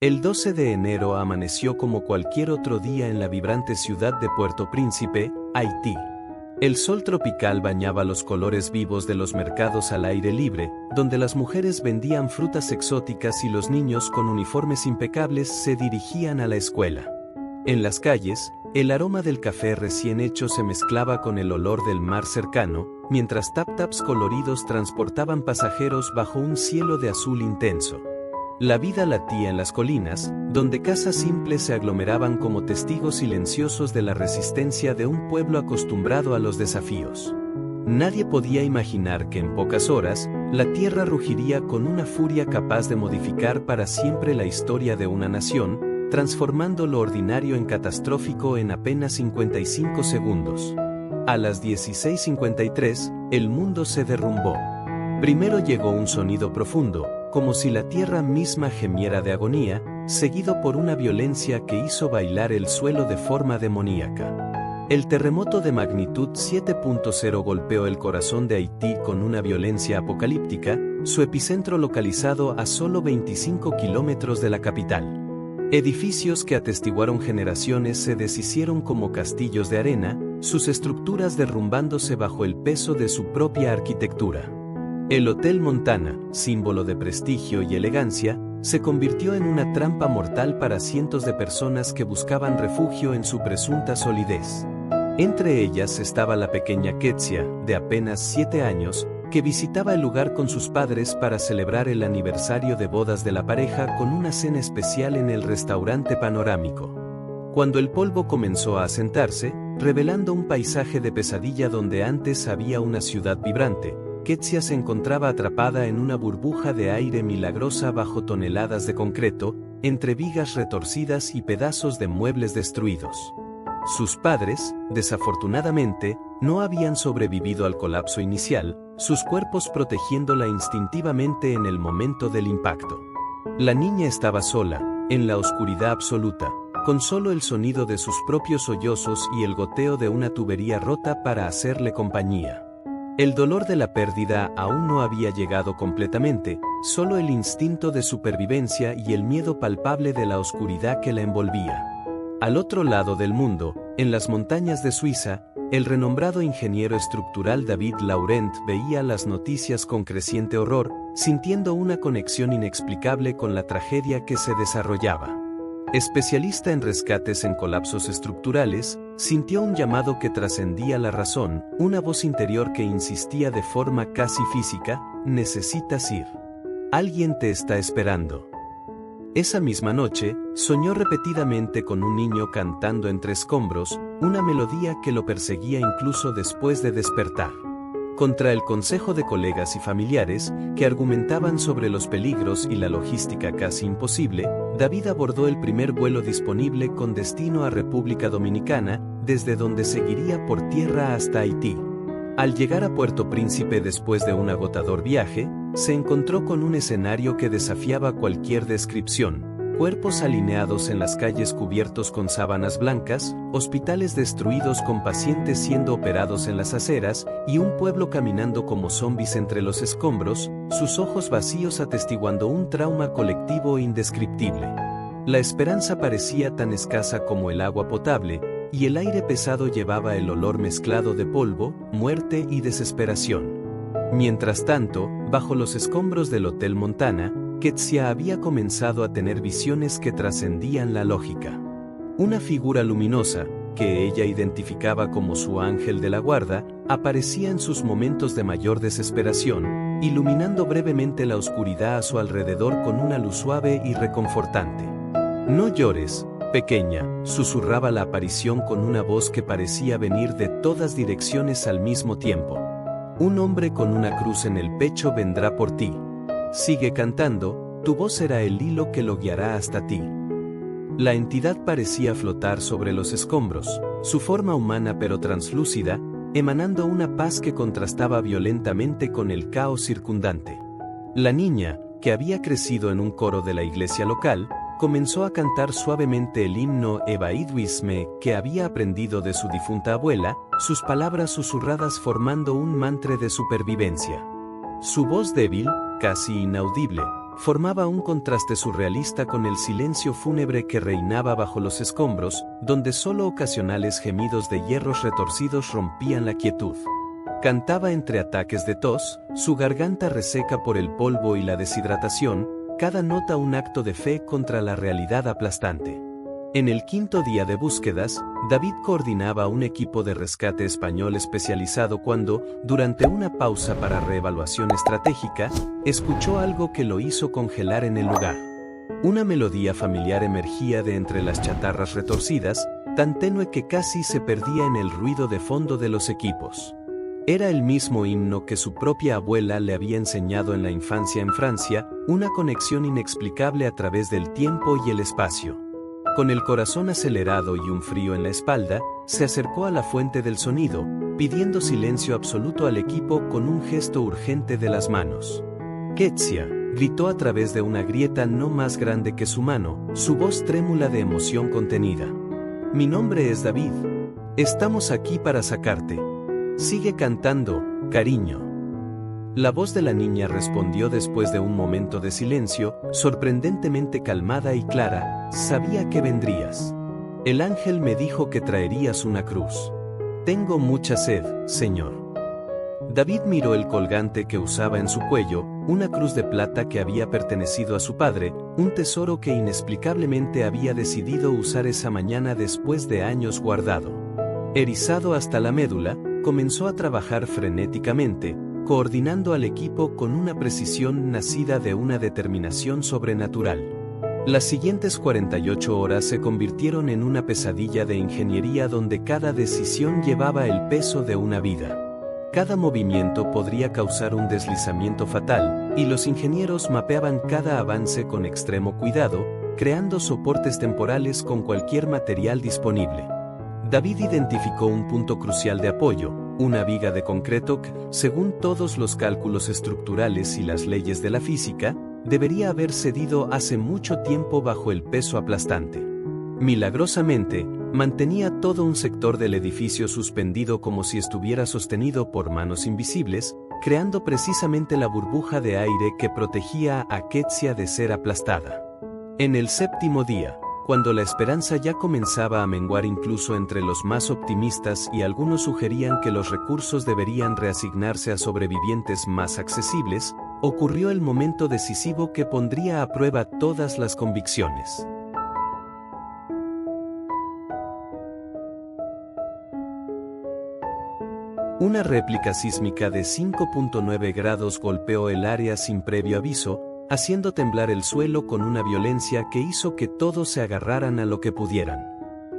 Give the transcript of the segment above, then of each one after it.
El 12 de enero amaneció como cualquier otro día en la vibrante ciudad de Puerto Príncipe, Haití. El sol tropical bañaba los colores vivos de los mercados al aire libre, donde las mujeres vendían frutas exóticas y los niños con uniformes impecables se dirigían a la escuela. En las calles, el aroma del café recién hecho se mezclaba con el olor del mar cercano, mientras tap-taps coloridos transportaban pasajeros bajo un cielo de azul intenso. La vida latía en las colinas, donde casas simples se aglomeraban como testigos silenciosos de la resistencia de un pueblo acostumbrado a los desafíos. Nadie podía imaginar que en pocas horas, la tierra rugiría con una furia capaz de modificar para siempre la historia de una nación, transformando lo ordinario en catastrófico en apenas 55 segundos. A las 16:53, el mundo se derrumbó. Primero llegó un sonido profundo, como si la tierra misma gemiera de agonía, seguido por una violencia que hizo bailar el suelo de forma demoníaca. El terremoto de magnitud 7.0 golpeó el corazón de Haití con una violencia apocalíptica, su epicentro localizado a solo 25 kilómetros de la capital. Edificios que atestiguaron generaciones se deshicieron como castillos de arena, sus estructuras derrumbándose bajo el peso de su propia arquitectura. El Hotel Montana, símbolo de prestigio y elegancia, se convirtió en una trampa mortal para cientos de personas que buscaban refugio en su presunta solidez. Entre ellas estaba la pequeña Ketsia, de apenas 7 años, que visitaba el lugar con sus padres para celebrar el aniversario de bodas de la pareja con una cena especial en el restaurante panorámico. Cuando el polvo comenzó a asentarse, revelando un paisaje de pesadilla donde antes había una ciudad vibrante, Ketsia se encontraba atrapada en una burbuja de aire milagrosa bajo toneladas de concreto, entre vigas retorcidas y pedazos de muebles destruidos. Sus padres, desafortunadamente, no habían sobrevivido al colapso inicial, sus cuerpos protegiéndola instintivamente en el momento del impacto. La niña estaba sola, en la oscuridad absoluta, con solo el sonido de sus propios sollozos y el goteo de una tubería rota para hacerle compañía. El dolor de la pérdida aún no había llegado completamente, solo el instinto de supervivencia y el miedo palpable de la oscuridad que la envolvía. Al otro lado del mundo, en las montañas de Suiza, el renombrado ingeniero estructural David Laurent veía las noticias con creciente horror, sintiendo una conexión inexplicable con la tragedia que se desarrollaba. Especialista en rescates en colapsos estructurales, sintió un llamado que trascendía la razón, una voz interior que insistía de forma casi física: necesitas ir. Alguien te está esperando. Esa misma noche, soñó repetidamente con un niño cantando entre escombros, una melodía que lo perseguía incluso después de despertar. Contra el consejo de colegas y familiares, que argumentaban sobre los peligros y la logística casi imposible, David abordó el primer vuelo disponible con destino a República Dominicana, desde donde seguiría por tierra hasta Haití. Al llegar a Puerto Príncipe después de un agotador viaje, se encontró con un escenario que desafiaba cualquier descripción: cuerpos alineados en las calles cubiertos con sábanas blancas, hospitales destruidos con pacientes siendo operados en las aceras, y un pueblo caminando como zombies entre los escombros, sus ojos vacíos atestiguando un trauma colectivo indescriptible. La esperanza parecía tan escasa como el agua potable, y el aire pesado llevaba el olor mezclado de polvo, muerte y desesperación. Mientras tanto, bajo los escombros del Hotel Montana, Ketsia había comenzado a tener visiones que trascendían la lógica. Una figura luminosa, que ella identificaba como su ángel de la guarda, aparecía en sus momentos de mayor desesperación, iluminando brevemente la oscuridad a su alrededor con una luz suave y reconfortante. «No llores, pequeña», susurraba la aparición con una voz que parecía venir de todas direcciones al mismo tiempo. «Un hombre con una cruz en el pecho vendrá por ti. Sigue cantando, tu voz será el hilo que lo guiará hasta ti». La entidad parecía flotar sobre los escombros, su forma humana pero translúcida, emanando una paz que contrastaba violentamente con el caos circundante. La niña, que había crecido en un coro de la iglesia local, comenzó a cantar suavemente el himno Evaidwisme que había aprendido de su difunta abuela, sus palabras susurradas formando un mantra de supervivencia. Su voz débil, casi inaudible, formaba un contraste surrealista con el silencio fúnebre que reinaba bajo los escombros, donde solo ocasionales gemidos de hierros retorcidos rompían la quietud. Cantaba entre ataques de tos, su garganta reseca por el polvo y la deshidratación, cada nota un acto de fe contra la realidad aplastante. En el quinto día de búsquedas, David coordinaba un equipo de rescate español especializado cuando, durante una pausa para reevaluación estratégica, escuchó algo que lo hizo congelar en el lugar. Una melodía familiar emergía de entre las chatarras retorcidas, tan tenue que casi se perdía en el ruido de fondo de los equipos. Era el mismo himno que su propia abuela le había enseñado en la infancia en Francia, una conexión inexplicable a través del tiempo y el espacio. Con el corazón acelerado y un frío en la espalda, se acercó a la fuente del sonido, pidiendo silencio absoluto al equipo con un gesto urgente de las manos. «Quetzia», gritó a través de una grieta no más grande que su mano, su voz trémula de emoción contenida. «Mi nombre es David. Estamos aquí para sacarte. Sigue cantando, cariño». La voz de la niña respondió después de un momento de silencio, sorprendentemente calmada y clara: «Sabía que vendrías. El ángel me dijo que traerías una cruz. Tengo mucha sed, Señor». David miró el colgante que usaba en su cuello, una cruz de plata que había pertenecido a su padre, un tesoro que inexplicablemente había decidido usar esa mañana después de años guardado. Erizado hasta la médula, comenzó a trabajar frenéticamente, coordinando al equipo con una precisión nacida de una determinación sobrenatural. Las siguientes 48 horas se convirtieron en una pesadilla de ingeniería donde cada decisión llevaba el peso de una vida. Cada movimiento podría causar un deslizamiento fatal, y los ingenieros mapeaban cada avance con extremo cuidado, creando soportes temporales con cualquier material disponible. David identificó un punto crucial de apoyo, una viga de concreto que, según todos los cálculos estructurales y las leyes de la física, debería haber cedido hace mucho tiempo bajo el peso aplastante. Milagrosamente, mantenía todo un sector del edificio suspendido como si estuviera sostenido por manos invisibles, creando precisamente la burbuja de aire que protegía a Quetzia de ser aplastada. En el séptimo día, cuando la esperanza ya comenzaba a menguar incluso entre los más optimistas y algunos sugerían que los recursos deberían reasignarse a sobrevivientes más accesibles, ocurrió el momento decisivo que pondría a prueba todas las convicciones. Una réplica sísmica de 5.9 grados golpeó el área sin previo aviso, haciendo temblar el suelo con una violencia que hizo que todos se agarraran a lo que pudieran.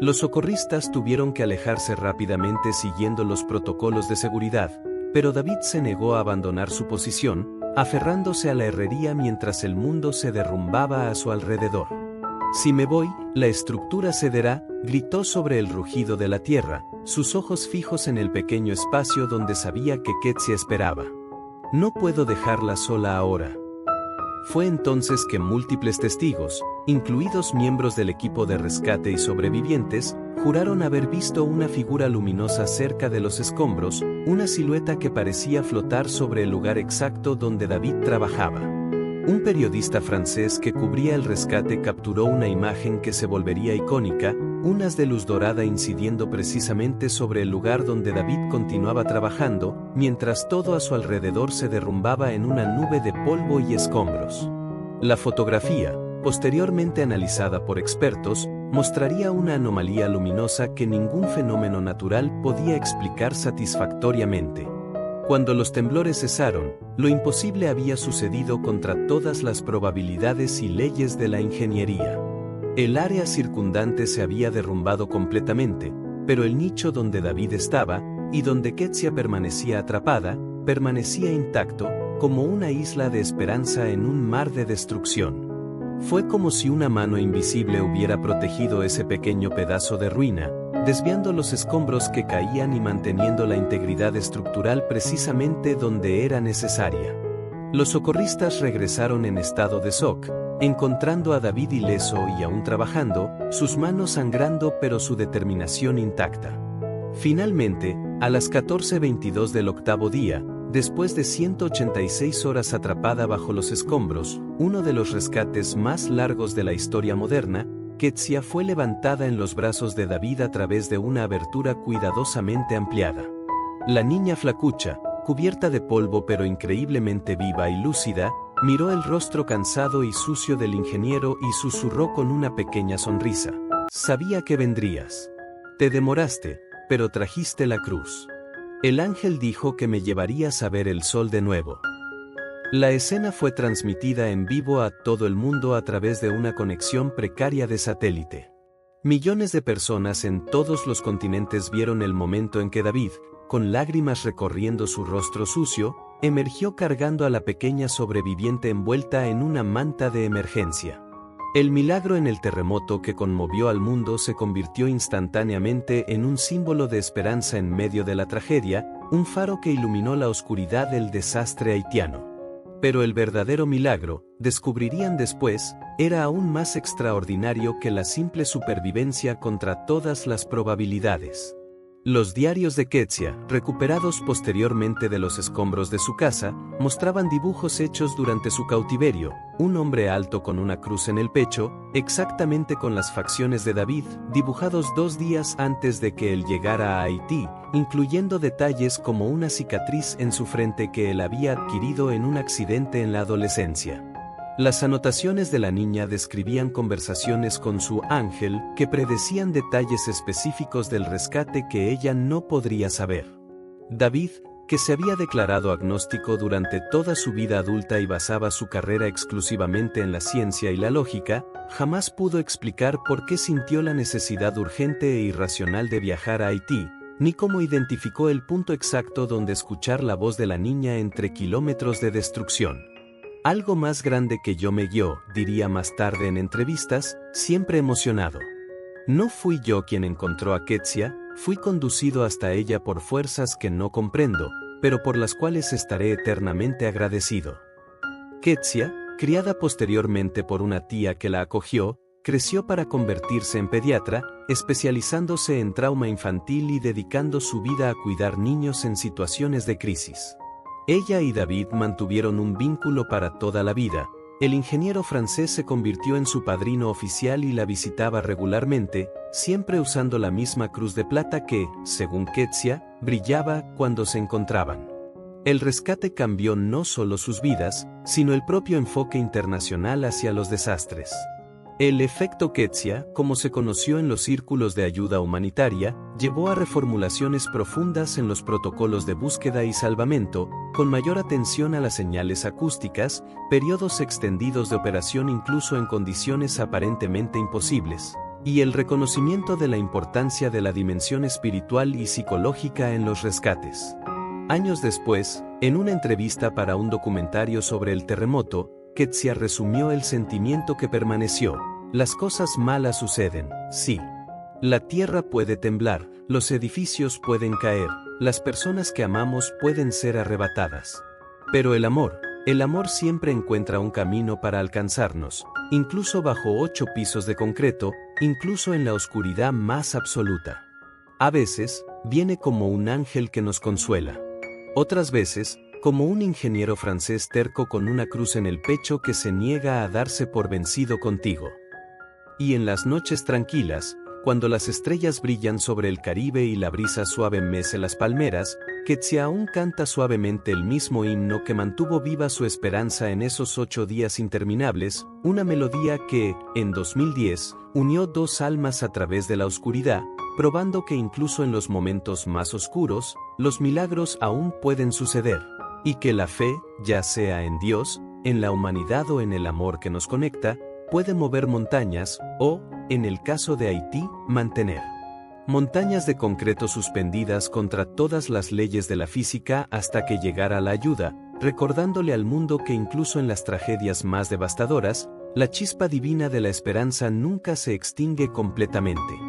Los socorristas tuvieron que alejarse rápidamente siguiendo los protocolos de seguridad, pero David se negó a abandonar su posición, aferrándose a la herrería mientras el mundo se derrumbaba a su alrededor. «Si me voy, la estructura cederá», gritó sobre el rugido de la tierra, sus ojos fijos en el pequeño espacio donde sabía que Quetzia esperaba. «No puedo dejarla sola ahora». Fue entonces que múltiples testigos, incluidos miembros del equipo de rescate y sobrevivientes, juraron haber visto una figura luminosa cerca de los escombros, una silueta que parecía flotar sobre el lugar exacto donde David trabajaba. Un periodista francés que cubría el rescate capturó una imagen que se volvería icónica, un haz de luz dorada incidiendo precisamente sobre el lugar donde David continuaba trabajando, mientras todo a su alrededor se derrumbaba en una nube de polvo y escombros. La fotografía, posteriormente analizada por expertos, mostraría una anomalía luminosa que ningún fenómeno natural podía explicar satisfactoriamente. Cuando los temblores cesaron, lo imposible había sucedido contra todas las probabilidades y leyes de la ingeniería. El área circundante se había derrumbado completamente, pero el nicho donde David estaba, y donde Quetzia permanecía atrapada, permanecía intacto, como una isla de esperanza en un mar de destrucción. Fue como si una mano invisible hubiera protegido ese pequeño pedazo de ruina, desviando los escombros que caían y manteniendo la integridad estructural precisamente donde era necesaria. Los socorristas regresaron en estado de shock, encontrando a David ileso y aún trabajando, sus manos sangrando pero su determinación intacta. Finalmente, a las 14:22 del octavo día, Después de 186 horas atrapada bajo los escombros, uno de los rescates más largos de la historia moderna, Kezia fue levantada en los brazos de David a través de una abertura cuidadosamente ampliada. La niña flacucha, cubierta de polvo pero increíblemente viva y lúcida, miró el rostro cansado y sucio del ingeniero y susurró con una pequeña sonrisa: «Sabía que vendrías. Te demoraste, pero trajiste la cruz. El ángel dijo que me llevarías a ver el sol de nuevo». La escena fue transmitida en vivo a todo el mundo a través de una conexión precaria de satélite. Millones de personas en todos los continentes vieron el momento en que David, con lágrimas recorriendo su rostro sucio, emergió cargando a la pequeña sobreviviente envuelta en una manta de emergencia. El milagro en el terremoto que conmovió al mundo se convirtió instantáneamente en un símbolo de esperanza en medio de la tragedia, un faro que iluminó la oscuridad del desastre haitiano. Pero el verdadero milagro, descubrirían después, era aún más extraordinario que la simple supervivencia contra todas las probabilidades. Los diarios de Kezia, recuperados posteriormente de los escombros de su casa, mostraban dibujos hechos durante su cautiverio: un hombre alto con una cruz en el pecho, exactamente con las facciones de David, dibujados 2 días antes de que él llegara a Haití, incluyendo detalles como una cicatriz en su frente que él había adquirido en un accidente en la adolescencia. Las anotaciones de la niña describían conversaciones con su ángel que predecían detalles específicos del rescate que ella no podría saber. David, que se había declarado agnóstico durante toda su vida adulta y basaba su carrera exclusivamente en la ciencia y la lógica, jamás pudo explicar por qué sintió la necesidad urgente e irracional de viajar a Haití, ni cómo identificó el punto exacto donde escuchar la voz de la niña entre kilómetros de destrucción. «Algo más grande que yo me guió», diría más tarde en entrevistas, siempre emocionado. «No fui yo quien encontró a Kezia, fui conducido hasta ella por fuerzas que no comprendo, pero por las cuales estaré eternamente agradecido». Kezia, criada posteriormente por una tía que la acogió, creció para convertirse en pediatra, especializándose en trauma infantil y dedicando su vida a cuidar niños en situaciones de crisis. Ella y David mantuvieron un vínculo para toda la vida. El ingeniero francés se convirtió en su padrino oficial y la visitaba regularmente, siempre usando la misma cruz de plata que, según Kezia, brillaba cuando se encontraban. El rescate cambió no solo sus vidas, sino el propio enfoque internacional hacia los desastres. El efecto Kezia, como se conoció en los círculos de ayuda humanitaria, llevó a reformulaciones profundas en los protocolos de búsqueda y salvamento, con mayor atención a las señales acústicas, periodos extendidos de operación incluso en condiciones aparentemente imposibles, y el reconocimiento de la importancia de la dimensión espiritual y psicológica en los rescates. Años después, en una entrevista para un documentario sobre el terremoto, Kezia resumió el sentimiento que permaneció: «Las cosas malas suceden, sí. La tierra puede temblar, los edificios pueden caer, las personas que amamos pueden ser arrebatadas. Pero el amor siempre encuentra un camino para alcanzarnos, incluso bajo 8 pisos de concreto, incluso en la oscuridad más absoluta. A veces, viene como un ángel que nos consuela. Otras veces, como un ingeniero francés terco con una cruz en el pecho que se niega a darse por vencido contigo. Y en las noches tranquilas, cuando las estrellas brillan sobre el Caribe y la brisa suave mece las palmeras, Kezia aún canta suavemente el mismo himno que mantuvo viva su esperanza en esos 8 días interminables, una melodía que, en 2010, unió 2 almas a través de la oscuridad, probando que incluso en los momentos más oscuros, los milagros aún pueden suceder. Y que la fe, ya sea en Dios, en la humanidad o en el amor que nos conecta, puede mover montañas, o, en el caso de Haití, mantener montañas de concreto suspendidas contra todas las leyes de la física hasta que llegara la ayuda, recordándole al mundo que incluso en las tragedias más devastadoras, la chispa divina de la esperanza nunca se extingue completamente.